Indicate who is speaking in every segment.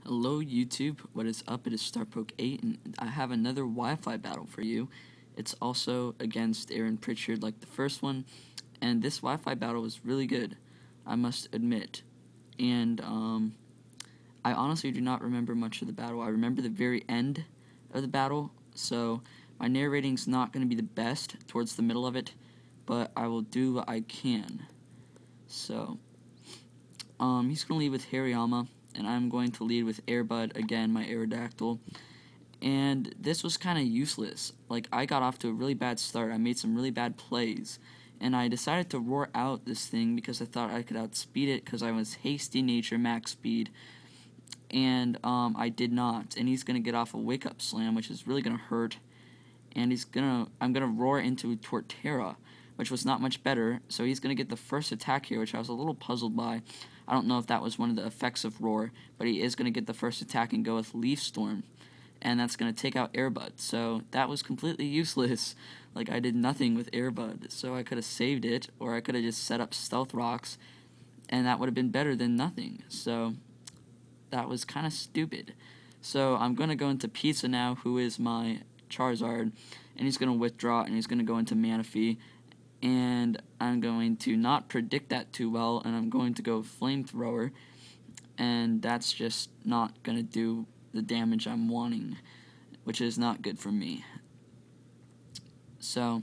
Speaker 1: Hello YouTube, what is up? It is starpoke8 and I have another Wi-Fi battle for you. It's also against Aaron Prichard like the first one, and this Wi-Fi battle was really good, I must admit. And I honestly do not remember much of the battle. I remember the very end of the battle, so my narrating's not going to be the best towards the middle of it, but I will do what I can. So, he's going to lead with Hariyama, and I'm going to lead with Airbud, again, my Aerodactyl. And this was kind of useless. Like, I got off to a really bad start. I made some really bad plays. And I decided to roar out this thing because I thought I could outspeed it because I was hasty nature max speed. And I did not. And he's going to get off a wake-up slam, which is really going to hurt. And I'm going to roar into Torterra, which was not much better. So he's going to get the first attack here, which I was a little puzzled by. I don't know if that was one of the effects of Roar, but he is going to get the first attack and go with Leaf Storm, and that's going to take out Airbud. So that was completely useless. Like, I did nothing with Airbud, so I could have saved it, or I could have just set up Stealth Rocks, and that would have been better than nothing. So that was kind of stupid. So I'm going to go into Pizza now, who is my Charizard, and he's going to withdraw, and he's going to go into Manaphy. And I'm going to not predict that too well, and I'm going to go Flamethrower, and that's just not going to do the damage I'm wanting, which is not good for me. So,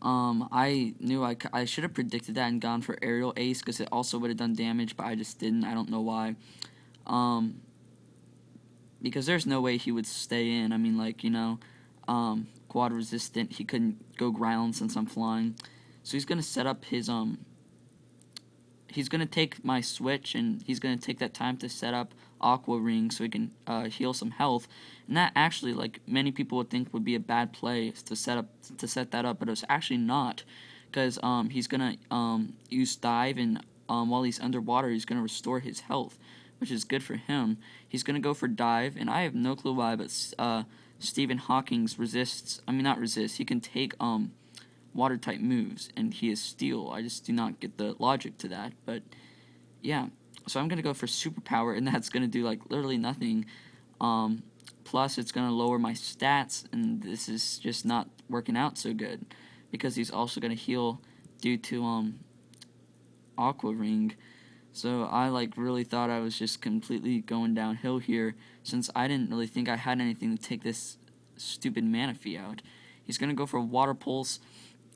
Speaker 1: I knew I should have predicted that and gone for Aerial Ace, because it also would have done damage, but I just didn't. I don't know why. Because there's no way he would stay in. I mean, like, you know, quad resistant, he couldn't go ground since I'm flying. So he's going to set up his, he's going to take my switch, and he's going to take that time to set up Aqua Ring so he can heal some health. And that actually, like many people would think, would be a bad play to set that up, but it was actually not, because he's going to use Dive, and while he's underwater, he's going to restore his health, which is good for him. He's going to go for Dive, and I have no clue why, but Stephen Hawking's he can take water type moves, and he is Steel. I just do not get the logic to that, but yeah. So I'm gonna go for Superpower, and that's gonna do like literally nothing. Plus it's gonna lower my stats, and this is just not working out so good because he's also gonna heal due to Aqua Ring. So I really thought I was just completely going downhill here, since I didn't really think I had anything to take this stupid Manaphy out. He's going to go for a Water Pulse,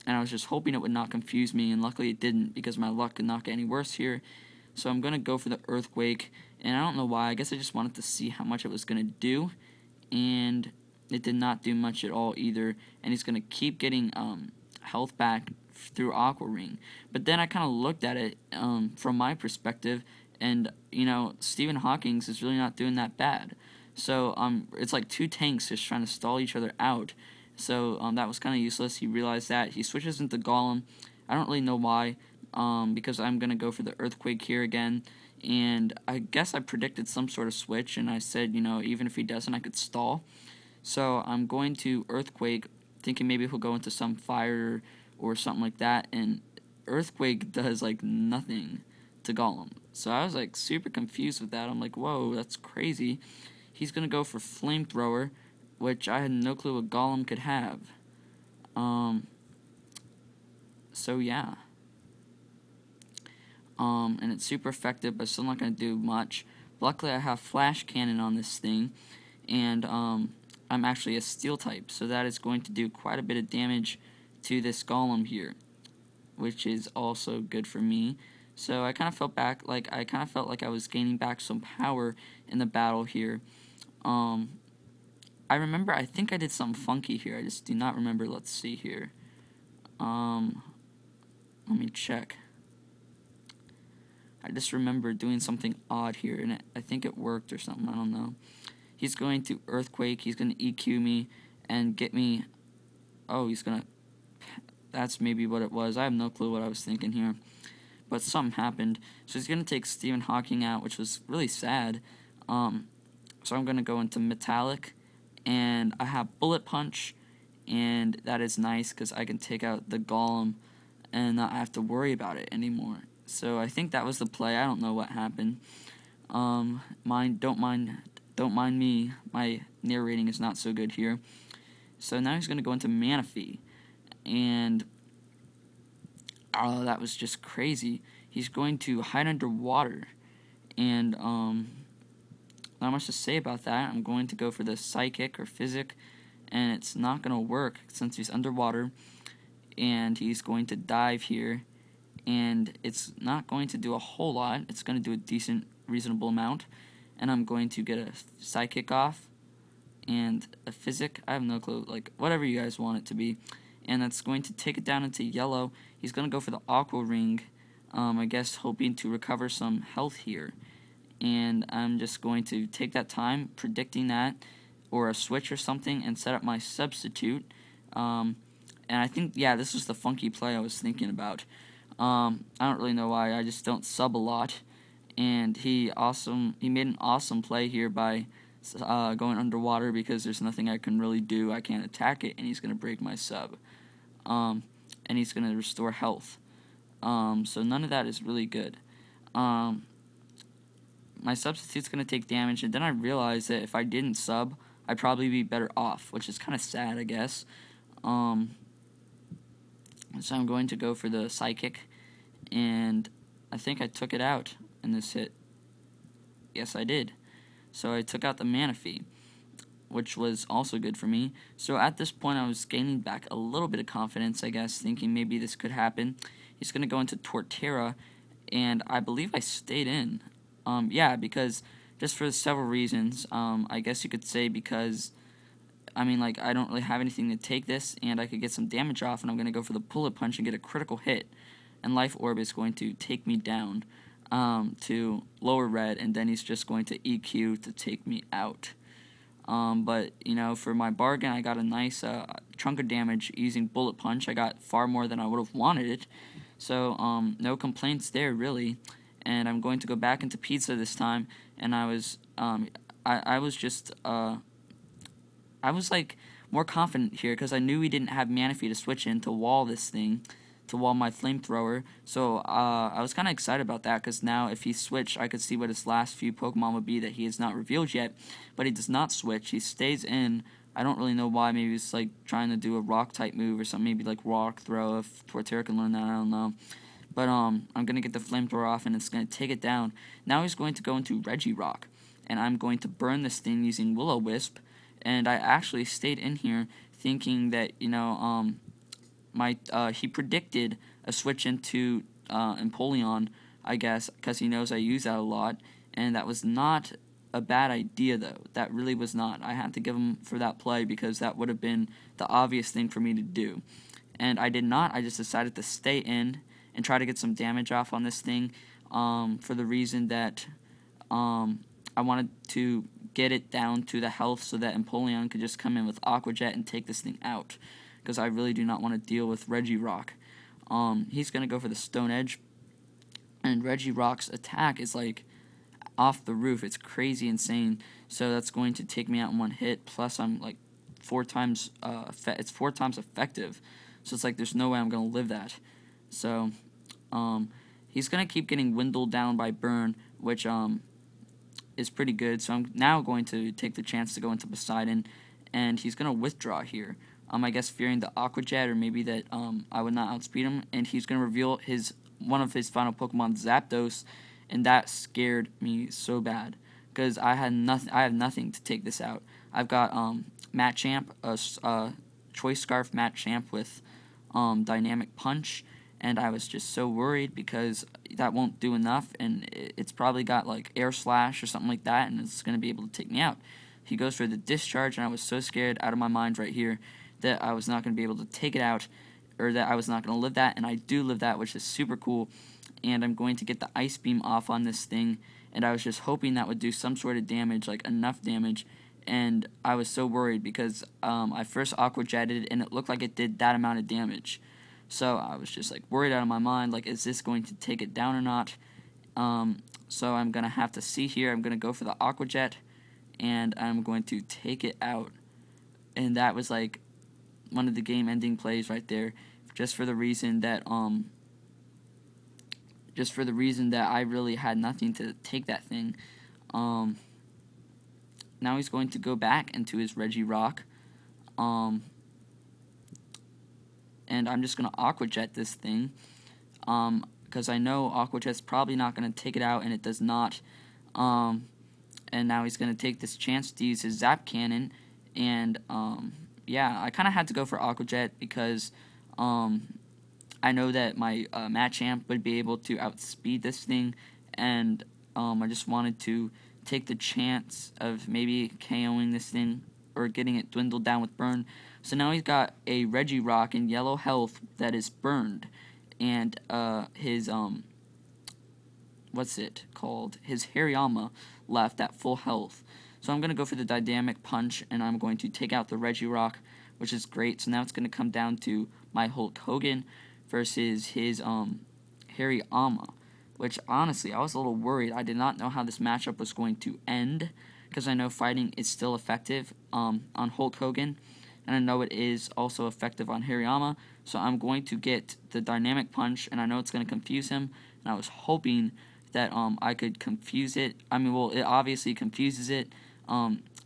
Speaker 1: and I was just hoping it would not confuse me, and luckily it didn't, because my luck could not get any worse here. So I'm going to go for the Earthquake, and I don't know why. I guess I just wanted to see how much it was going to do, and it did not do much at all either, and he's going to keep getting health back through Aqua Ring. But then I kind of looked at it from my perspective, and you know, Stephen Hawking's is really not doing that bad. So it's like two tanks just trying to stall each other out. So that was kind of useless. He realized that. He switches into Golem. I don't really know why, because I'm gonna go for the Earthquake here again. And I guess I predicted some sort of switch, and I said, you know, even if he doesn't, I could stall. So I'm going to Earthquake, thinking maybe he'll go into some fire or something like that, and Earthquake does like nothing to Golem. So I was like super confused with that. I'm like, whoa, that's crazy. He's gonna go for Flamethrower, which I had no clue what Golem could have. So yeah. And it's super effective, but still not gonna do much. Luckily I have Flash Cannon on this thing, and I'm actually a Steel type, so that is going to do quite a bit of damage to this Golem here, which is also good for me. So I kind of felt like I was gaining back some power in the battle here. I remember, I think I did something funky here. I just do not remember. Let's see here. Let me check. I just remember doing something odd here, and I think it worked or something. I don't know. He's going to Earthquake. He's going to EQ me and get me. Oh, he's going to. That's maybe what it was. I have no clue what I was thinking here. But something happened. So he's going to take Stephen Hawking out, which was really sad. So I'm going to go into Metallic. And I have Bullet Punch. And that is nice because I can take out the Golem and not have to worry about it anymore. So I think that was the play. I don't know what happened. Don't mind me. My narrating is not so good here. So now he's gonna go into Manaphy, and that was just crazy. He's going to hide underwater, and not much to say about that. I'm going to go for the Psychic or Physic, and it's not gonna work since he's underwater, and he's going to dive here, and it's not going to do a whole lot. It's going to do a decent, reasonable amount, and I'm going to get a Psychic off, and a Physic, I have no clue, like, whatever you guys want it to be, and that's going to take it down into yellow. He's going to go for the Aqua Ring, I guess hoping to recover some health here, and I'm just going to take that time, predicting that, or a switch or something, and set up my substitute, and I think, yeah, this was the funky play I was thinking about. I don't really know why, I just don't sub a lot, and he made an awesome play here by going underwater, because there's nothing I can really do. I can't attack it, and he's going to break my sub, and he's going to restore health, so none of that is really good. My substitute's going to take damage, and then I realized that if I didn't sub, I'd probably be better off, which is kind of sad, I guess. So I'm going to go for the Psychic, and I think I took it out in this hit. Yes, I did. So I took out the Manaphy, which was also good for me. So at this point, I was gaining back a little bit of confidence, I guess, thinking maybe this could happen. He's going to go into Torterra, and I believe I stayed in. Yeah, because just for several reasons. I guess you could say because, I mean, like, I don't really have anything to take this, and I could get some damage off, and I'm going to go for the Bullet Punch and get a critical hit. And Life Orb is going to take me down to lower red, and then he's just going to EQ to take me out. But, you know, for my bargain, I got a nice chunk of damage using Bullet Punch. I got far more than I would have wanted it. So, no complaints there, really. And I'm going to go back into Pizza this time, and I was like more confident here because I knew he didn't have Manaphy to switch in to wall this thing, to wall my flamethrower. So I was kind of excited about that because now if he switched, I could see what his last few Pokemon would be that he has not revealed yet. But he does not switch. He stays in. I don't really know why. Maybe he's like trying to do a rock type move or something. Maybe like rock throw. If Torterra can learn that, I don't know. But I'm gonna get the flamethrower off, and it's gonna take it down. Now he's going to go into Regirock, and I'm going to burn this thing using Will-O-Wisp. And I actually stayed in here thinking that, you know, he predicted a switch into Empoleon, I guess, because he knows I use that a lot, and that was not a bad idea, though. That really was not. I had to give him for that play because that would have been the obvious thing for me to do. And I did not. I just decided to stay in and try to get some damage off on this thing for the reason that I wanted to get it down to the health so that Empoleon could just come in with Aqua Jet and take this thing out, because I really do not want to deal with Regirock. He's going to go for the Stone Edge, and Regirock's attack is like off the roof. It's crazy insane, so that's going to take me out in one hit, plus I'm like it's 4 times effective, so it's like there's no way I'm going to live that. So he's going to keep getting windled down by Burn, which is pretty good. So I'm now going to take the chance to go into Poseidon, and he's going to withdraw here. I guess fearing the Aqua Jet, or maybe that I would not outspeed him, and he's going to reveal one of his final Pokemon, Zapdos, and that scared me so bad because I have nothing to take this out. I've got Machamp, a Choice Scarf Machamp with Dynamic Punch, and I was just so worried because that won't do enough, and it's probably got like Air Slash or something like that, and it's going to be able to take me out. He goes for the Discharge, and I was so scared out of my mind right here that I was not going to be able to take it out, or that I was not going to live that, and I do live that, which is super cool. And I'm going to get the Ice Beam off on this thing, and I was just hoping that would do some sort of damage, like enough damage, and I was so worried because I first Aqua Jetted, and it looked like it did that amount of damage. So I was just like worried out of my mind, like, is this going to take it down or not? So I'm going to have to see here. I'm going to go for the Aqua Jet, and I'm going to take it out. And that was like one of the game-ending plays right there, just for the reason that I really had nothing to take that thing. Now he's going to go back into his Regirock. And I'm just going to Aqua Jet this thing. Because I know Aqua Jet's probably not going to take it out, and it does not. And now he's going to take this chance to use his Zap Cannon. And, yeah, I kind of had to go for Aqua Jet because I know that my Machamp would be able to outspeed this thing. And I just wanted to take the chance of maybe KOing this thing or getting it dwindled down with Burn. So now he's got a Regirock in yellow health that is burned, and his what's it called? His Hariyama left at full health. So I'm going to go for the Dynamic Punch, and I'm going to take out the Regirock, which is great. So now it's going to come down to my Hulk Hogan versus his Hariyama, which honestly I was a little worried. I did not know how this matchup was going to end, because I know fighting is still effective on Hulk Hogan, and I know it is also effective on Hariyama. So I'm going to get the Dynamic Punch, and I know it's going to confuse him, and I was hoping that I could confuse it. I mean, well, it obviously confuses it.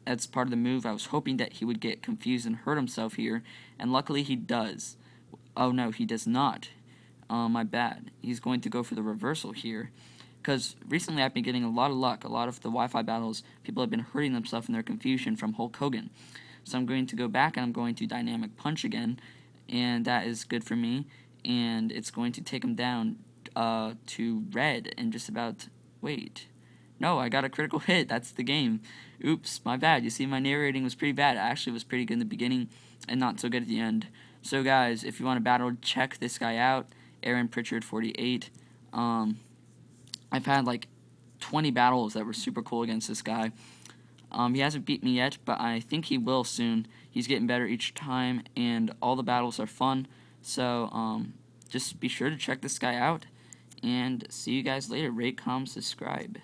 Speaker 1: That's part of the move. I was hoping that he would get confused and hurt himself here, and luckily he does. Oh no, he does not. My bad. He's going to go for the reversal here, because recently I've been getting a lot of luck. A lot of the Wi-Fi battles, people have been hurting themselves in their confusion from Hulk Hogan. So I'm going to go back, and I'm going to Dynamic Punch again, and that is good for me, and it's going to take him down to red and just about... Wait. No, I got a critical hit. That's the game. Oops, my bad. You see, my narrating was pretty bad. It actually was pretty good in the beginning and not so good at the end. So, guys, if you want to battle, check this guy out, aaronprichard48. I've had, like, 20 battles that were super cool against this guy. He hasn't beat me yet, but I think he will soon. He's getting better each time, and all the battles are fun. So, just be sure to check this guy out, and see you guys later. Rate, comment, subscribe.